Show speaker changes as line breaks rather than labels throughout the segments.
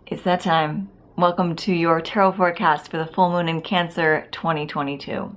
It's that time. Welcome to your tarot forecast for the full moon in Cancer 2022.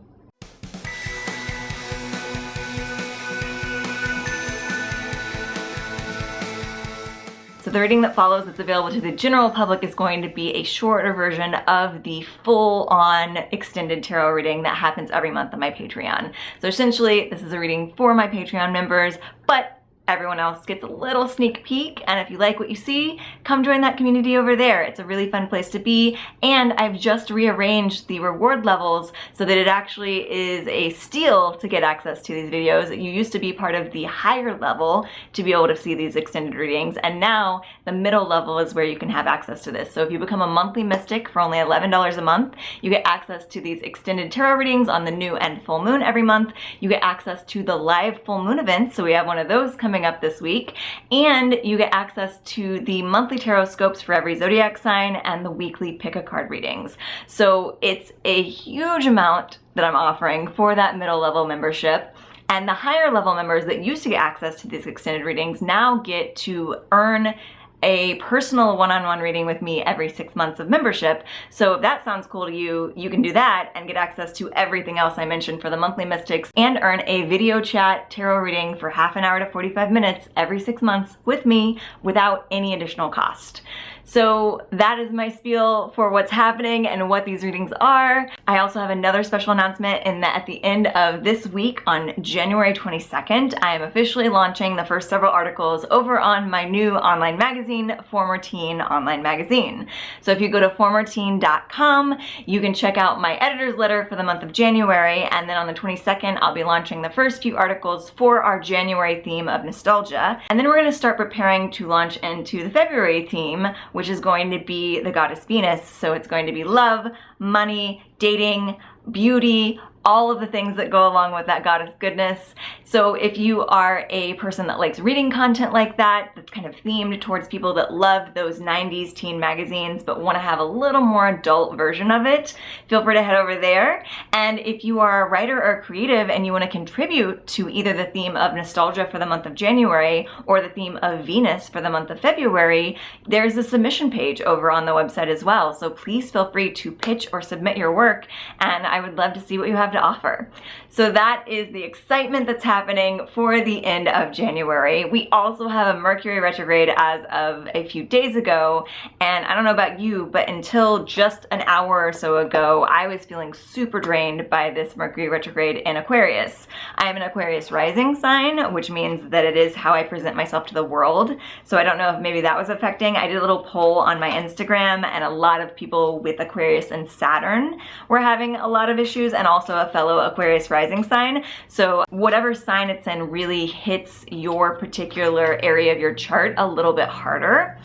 So the reading that follows that's available to the general public is going to be a shorter version of the full-on extended tarot reading that happens every month on my Patreon. So essentially, this is a reading for my Patreon members, but everyone else gets a little sneak peek, and if you like what you see, come join that community over there. It's a really fun place to be, and I've just rearranged the reward levels so that it actually is a steal to get access to these videos. You used to be part of the higher level to be able to see these extended readings, and now the middle level is where you can have access to this. So if you become a monthly mystic for only $11 a month, you get access to these extended tarot readings on the new and full moon every month. You get access to the live full moon events, so we have one of those coming up this week, and you get access to the monthly tarot scopes for every zodiac sign and the weekly pick a card readings. So it's a huge amount that I'm offering for that middle level membership. And the higher level members that used to get access to these extended readings now get to earn a personal one-on-one reading with me every 6 months of membership. So if that sounds cool to you, you can do that and get access to everything else I mentioned for the monthly mystics and earn a video chat tarot reading for half an hour to 45 minutes every 6 months with me without any additional cost. So that is my spiel for what's happening and what these readings are. I also have another special announcement in that at the end of this week on January 22nd, I am officially launching the first several articles over on my new online magazine, Former Teen Online Magazine. So if you go to formerteen.com, you can check out my editor's letter for the month of January, and then on the 22nd, I'll be launching the first few articles for our January theme of nostalgia. And then we're gonna start preparing to launch into the February theme, which is going to be the goddess Venus. So it's going to be love, money, dating, beauty, all of the things that go along with that goddess goodness. So if you are a person that likes reading content like that, that's kind of themed towards people that love those 90s teen magazines but want to have a little more adult version of it, feel free to head over there. And if you are a writer or creative and you want to contribute to either the theme of nostalgia for the month of January or the theme of Venus for the month of February, there's a submission page over on the website as well. So please feel free to pitch or submit your work, and I would love to see what you have to offer. So that is the excitement that's happening for the end of January. We also have a Mercury Retrograde as of a few days ago, and I don't know about you, but until just an hour or so ago, I was feeling super drained by this Mercury Retrograde in Aquarius. I am an Aquarius rising sign, which means that it is how I present myself to the world. So I don't know if maybe that was affecting. I did a little poll on my Instagram, and a lot of people with Aquarius and Saturn were having a lot of issues, and also a fellow Aquarius rising sign. So whatever sign it's in really hits your particular area of your chart a little bit harder.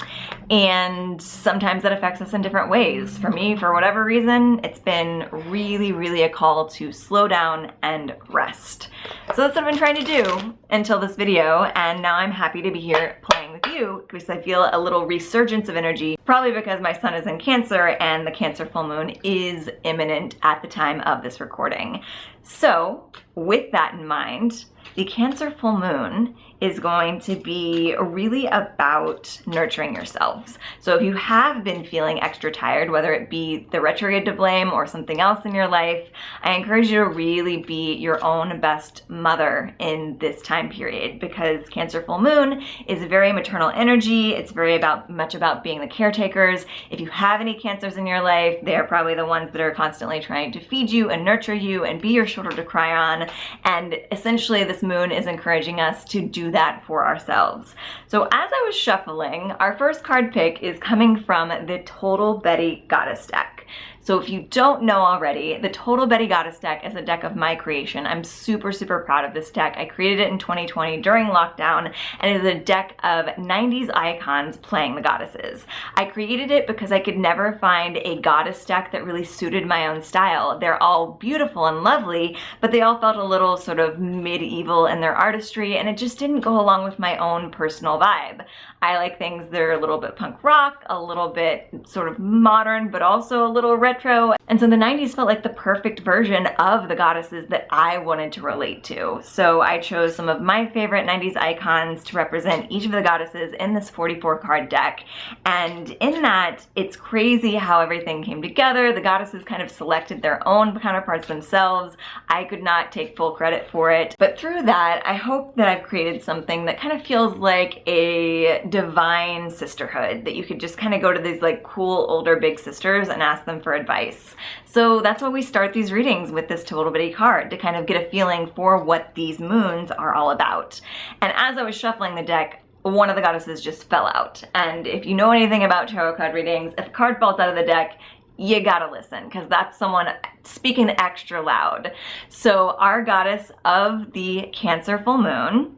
And sometimes that affects us in different ways. For me, for whatever reason, it's been really a call to slow down and rest. So that's what I've been trying to do until this video, and now I'm happy to be here playing with you because I feel a little resurgence of energy, probably because my sun is in Cancer and the Cancer full moon is imminent at the time of this recording. So with that in mind, the Cancer full moon is going to be really about nurturing yourselves. So if you have been feeling extra tired, whether it be the retrograde to blame or something else in your life, I encourage you to really be your own best mother in this time period, because Cancer full moon is very maternal energy. It's very much about being the caretakers. If you have any Cancers in your life, they're probably the ones that are constantly trying to feed you and nurture you and be your shoulder to cry on. And essentially this moon is encouraging us to do that for ourselves. So as I was shuffling, our first card pick is coming from the Total Betty Goddess deck. So if you don't know already, the Total Betty Goddess deck is a deck of my creation. I'm super proud of this deck. I created it in 2020 during lockdown, and it is a deck of 90s icons playing the goddesses. I created it because I could never find a goddess deck that really suited my own style. They're all beautiful and lovely, but they all felt a little sort of medieval in their artistry, and it just didn't go along with my own personal vibe. I like things that are a little bit punk rock, a little bit sort of modern, but also a little retro retro. And so the 90s felt like the perfect version of the goddesses that I wanted to relate to. So I chose some of my favorite 90s icons to represent each of the goddesses in this 44 card deck. And in that, it's crazy how everything came together. The goddesses kind of selected their own counterparts themselves. I could not take full credit for it. But through that, I hope that I've created something that kind of feels like a divine sisterhood, that you could just kind of go to these like cool older big sisters and ask them for advice. So that's why we start these readings with this little bitty card, to kind of get a feeling for what these moons are all about. And as I was shuffling the deck, one of the goddesses just fell out. And if you know anything about tarot card readings, if a card falls out of the deck, you gotta listen, because that's someone speaking extra loud. So our goddess of the Cancer full moon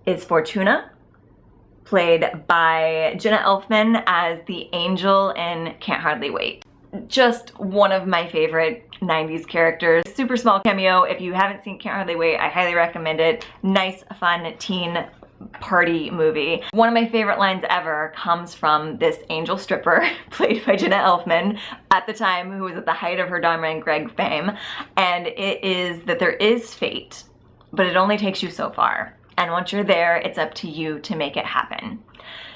is Fortuna, played by Jenna Elfman as the angel in Can't Hardly Wait. Just one of my favorite 90s characters. Super small cameo. If you haven't seen Can't Hardly Wait, I highly recommend it. Nice, fun teen party movie. One of my favorite lines ever comes from this angel stripper played by Jenna Elfman at the time, who was at the height of her Dharma and Greg fame. And it is that there is fate, but it only takes you so far. And once you're there, it's up to you to make it happen.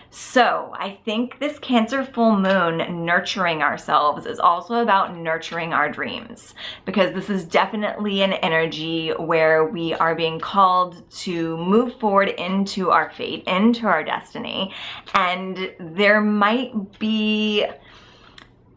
So I think this Cancer full moon nurturing ourselves is also about nurturing our dreams, because this is definitely an energy where we are being called to move forward into our fate, into our destiny. And there might be,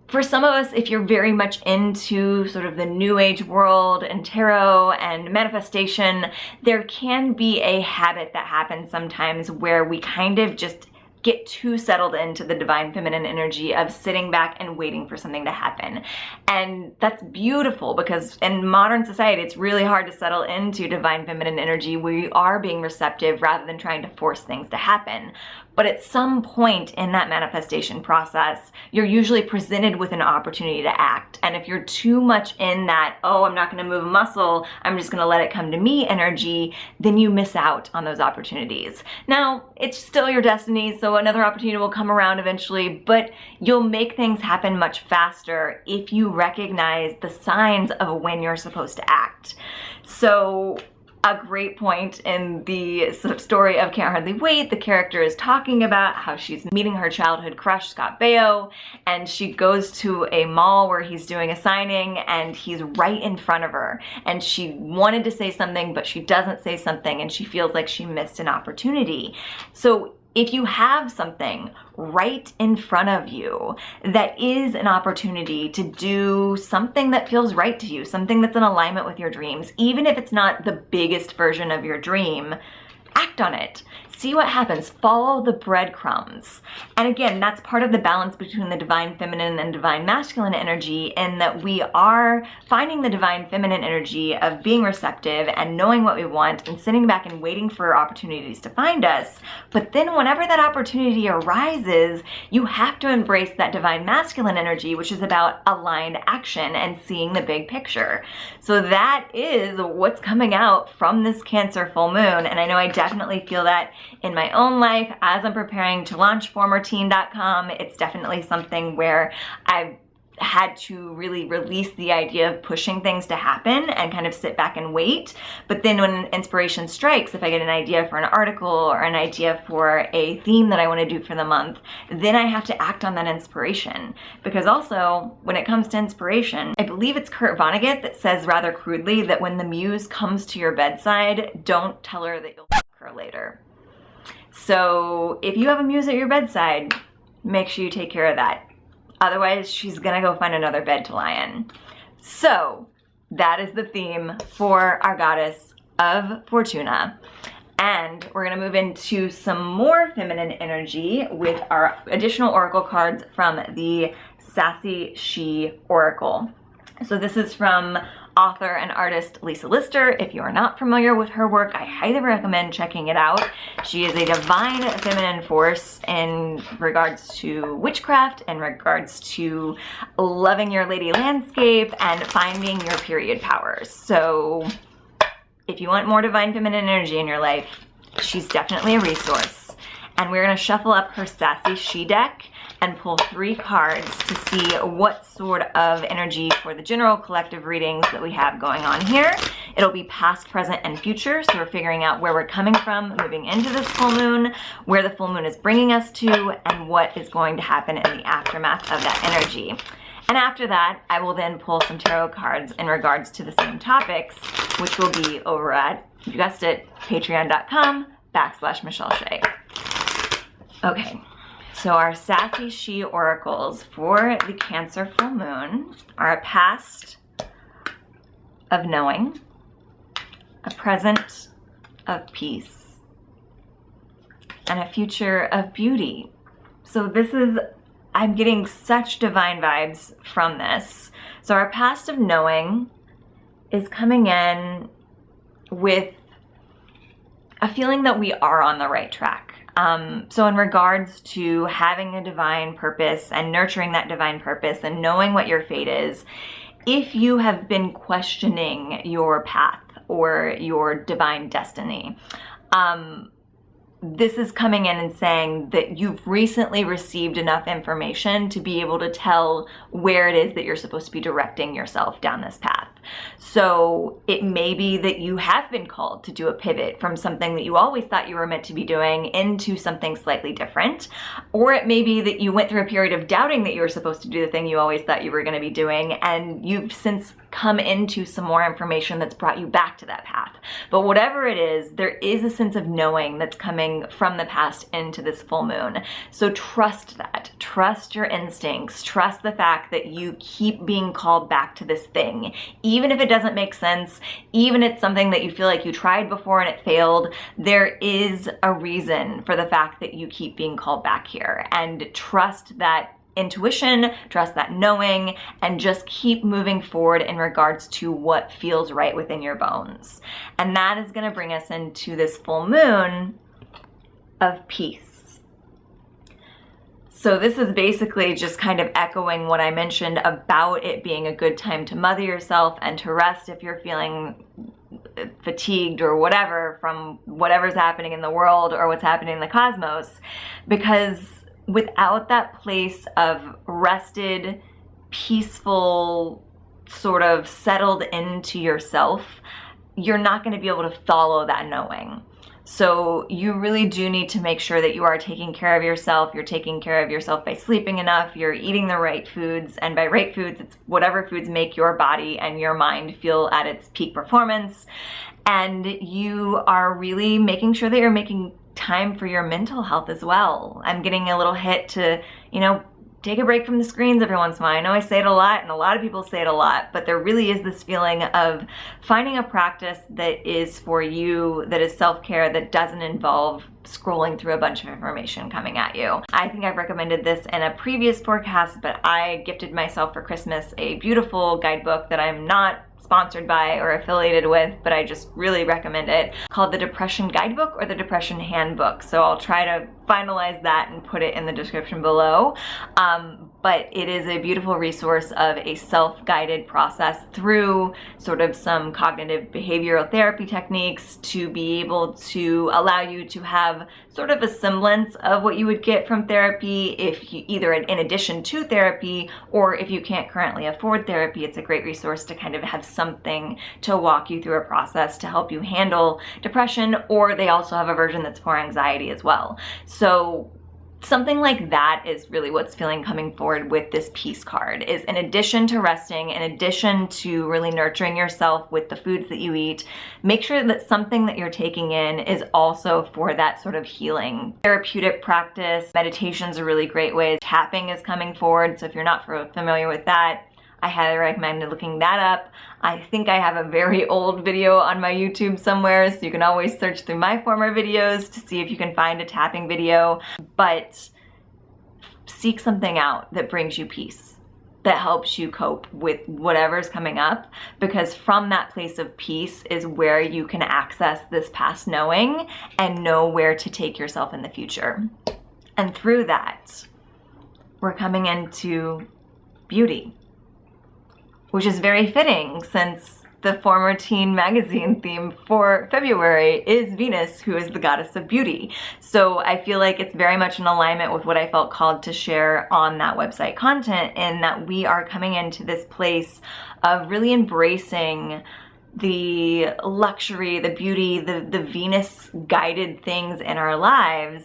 for some of us, if you're very much into sort of the new age world and tarot and manifestation, there can be a habit that happens sometimes where we kind of just get too settled into the divine feminine energy of sitting back and waiting for something to happen. And that's beautiful, because in modern society, it's really hard to settle into divine feminine energy where you are being receptive rather than trying to force things to happen. But at some point in that manifestation process, you're usually presented with an opportunity to act. And if you're too much in that, oh, I'm not gonna move a muscle, I'm just gonna let it come to me energy, then you miss out on those opportunities. Now, it's still your destiny, so another opportunity will come around eventually, but you'll make things happen much faster if you recognize the signs of when you're supposed to act. So a great point in the story of Can't Hardly Wait, the character is talking about how she's meeting her childhood crush, Scott Baio, and she goes to a mall where he's doing a signing and he's right in front of her. And she wanted to say something, but she doesn't say something, and she feels like she missed an opportunity. So if you have something right in front of you that is an opportunity to do something that feels right to you, something that's in alignment with your dreams, even if it's not the biggest version of your dream, act on it. See what happens. Follow the breadcrumbs. And again, that's part of the balance between the divine feminine and divine masculine energy, in that we are finding the divine feminine energy of being receptive and knowing what we want and sitting back and waiting for opportunities to find us. But then whenever that opportunity arises, you have to embrace that divine masculine energy, which is about aligned action and seeing the big picture. So that is what's coming out from this Cancer full moon. And I know I definitely feel that in my own life as I'm preparing to launch formerteen.com. It's definitely something where I've had to really release the idea of pushing things to happen and kind of sit back and wait. But then when inspiration strikes, if I get an idea for an article or an idea for a theme that I want to do for the month, then I have to act on that inspiration. Because also, when it comes to inspiration, I believe it's Kurt Vonnegut that says rather crudely that when the muse comes to your bedside, don't tell her that you'll fuck her later. So if you have a muse at your bedside, make sure you take care of that. Otherwise, she's gonna go find another bed to lie in. So that is the theme for our goddess of Fortuna. And we're gonna move into some more feminine energy with our additional oracle cards from the Sassy She Oracle. So this is from author and artist Lisa Lister. If you are not familiar with her work, I highly recommend checking it out. She is a divine feminine force in regards to witchcraft, in regards to loving your lady landscape and finding your period powers. So if you want more divine feminine energy in your life, she's definitely a resource. And we're gonna shuffle up her Sassy She deck, and pull 3 cards to see what sort of energy for the general collective readings that we have going on here. It'll be past, present, and future. So we're figuring out where we're coming from, moving into this full moon, where the full moon is bringing us to, and what is going to happen in the aftermath of that energy. And after that, I will then pull some tarot cards in regards to the same topics, which will be over at, you guessed it, patreon.com/Michelle Shea. Okay, so our sassy she oracles for the Cancer full moon are a past of knowing, a present of peace, and a future of beauty. So this is, I'm getting such divine vibes from this. So our past of knowing is coming in with a feeling that we are on the right track. So in regards to having a divine purpose and nurturing that divine purpose and knowing what your fate is, if you have been questioning your path or your divine destiny, this is coming in and saying that you've recently received enough information to be able to tell where it is that you're supposed to be directing yourself down this path. So it may be that you have been called to do a pivot from something that you always thought you were meant to be doing into something slightly different. Or it may be that you went through a period of doubting that you were supposed to do the thing you always thought you were going to be doing, and you've since come into some more information that's brought you back to that path. But whatever it is, there is a sense of knowing that's coming from the past into this full moon. So trust that. Trust your instincts. Trust the fact that you keep being called back to this thing. Even if it doesn't make sense, even if it's something that you feel like you tried before and it failed, there is a reason for the fact that you keep being called back here. And trust that intuition, trust that knowing, and just keep moving forward in regards to what feels right within your bones. And that is going to bring us into this full moon of peace. So this is basically just kind of echoing what I mentioned about it being a good time to mother yourself and to rest if you're feeling fatigued or whatever from whatever's happening in the world or what's happening in the cosmos, because without that place of rested, peaceful, sort of settled into yourself, you're not going to be able to follow that knowing. So you really do need to make sure that you are taking care of yourself. You're taking care of yourself by sleeping enough, you're eating the right foods, and by right foods, it's whatever foods make your body and your mind feel at its peak performance. And you are really making sure that you're making time for your mental health as well. I'm getting a little hit to, take a break from the screens every once in a while. I know I say it a lot, and a lot of people say it a lot, but there really is this feeling of finding a practice that is for you, that is self-care, that doesn't involve scrolling through a bunch of information coming at you. I think I've recommended this in a previous forecast, but I gifted myself for Christmas a beautiful guidebook that I'm not sponsored by or affiliated with, but I just really recommend it, called the Depression Guidebook or the Depression Handbook. So I'll try to finalize that and put it in the description below. But it is a beautiful resource of a self-guided process through sort of some cognitive behavioral therapy techniques to be able to allow you to have sort of a semblance of what you would get from therapy if you either in addition to therapy, or if you can't currently afford therapy, it's a great resource to kind of have something to walk you through a process to help you handle depression, or they also have a version that's for anxiety as well. So something like that is really what's feeling coming forward with this peace card, is in addition to resting, in addition to really nurturing yourself with the foods that you eat, make sure that something that you're taking in is also for that sort of healing. Therapeutic practice, meditation's a really great way. Tapping is coming forward, so if you're not familiar with that, I highly recommend looking that up. I think I have a very old video on my YouTube somewhere, so you can always search through my former videos to see if you can find a tapping video. But seek something out that brings you peace, that helps you cope with whatever's coming up, because from that place of peace is where you can access this past knowing and know where to take yourself in the future. And through that, we're coming into beauty, which is very fitting since the former teen magazine theme for February is Venus, who is the goddess of beauty. So I feel like it's very much in alignment with what I felt called to share on that website content, in that we are coming into this place of really embracing the luxury, the beauty, the Venus guided things in our lives.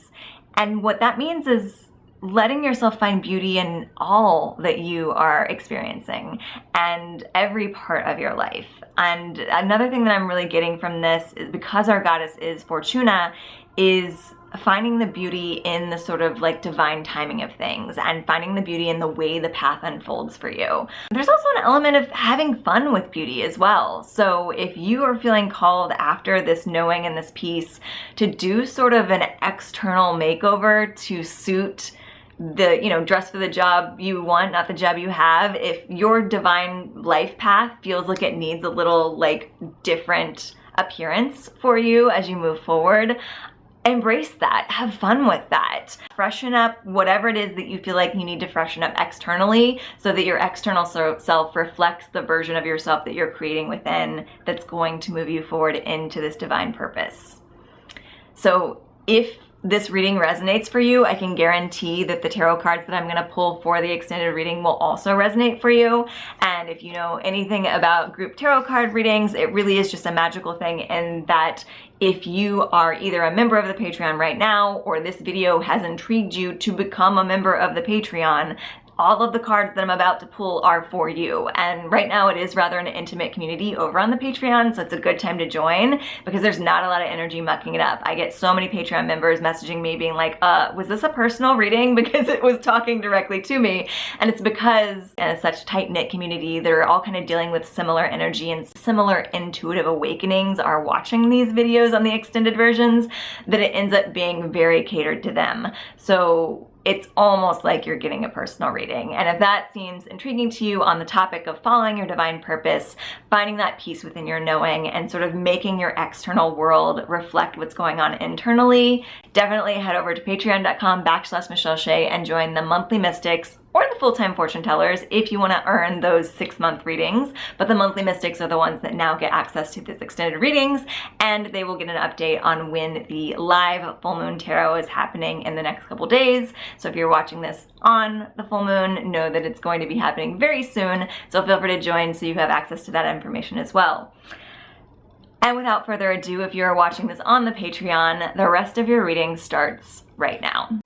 And what that means is letting yourself find beauty in all that you are experiencing and every part of your life. And another thing that I'm really getting from this is, because our goddess is Fortuna, is finding the beauty in the sort of like divine timing of things and finding the beauty in the way the path unfolds for you. There's also an element of having fun with beauty as well. So if you are feeling called after this knowing and this peace to do sort of an external makeover to suit the, dress for the job you want, not the job you have, if your divine life path feels like it needs a little like different appearance for you as you move forward, embrace that, have fun with that. Freshen up whatever it is that you feel like you need to freshen up externally, so that your external self reflects the version of yourself that you're creating within, that's going to move you forward into this divine purpose. So if this reading resonates for you, I can guarantee that the tarot cards that I'm going to pull for the extended reading will also resonate for you. And if you know anything about group tarot card readings, it really is just a magical thing, in that if you are either a member of the Patreon right now, or this video has intrigued you to become a member of the Patreon, all of the cards that I'm about to pull are for you. And right now it is rather an intimate community over on the Patreon, so it's a good time to join, because there's not a lot of energy mucking it up. I get so many Patreon members messaging me being like, was this a personal reading? Because it was talking directly to me. And it's because in such tight-knit community, they're all kind of dealing with similar energy and similar intuitive awakenings are watching these videos on the extended versions, that it ends up being very catered to them. So it's almost like you're getting a personal reading. And if that seems intriguing to you on the topic of following your divine purpose, finding that peace within your knowing, and sort of making your external world reflect what's going on internally, definitely head over to patreon.com/Michelle Shea and join the monthly mystics or the full-time fortune tellers if you want to earn those 6-month readings. But the monthly mystics are the ones that now get access to these extended readings, and they will get an update on when the live full moon tarot is happening in the next couple days. So if you're watching this on the full moon, know that it's going to be happening very soon. So feel free to join so you have access to that information as well. And without further ado, if you're watching this on the Patreon, the rest of your reading starts right now.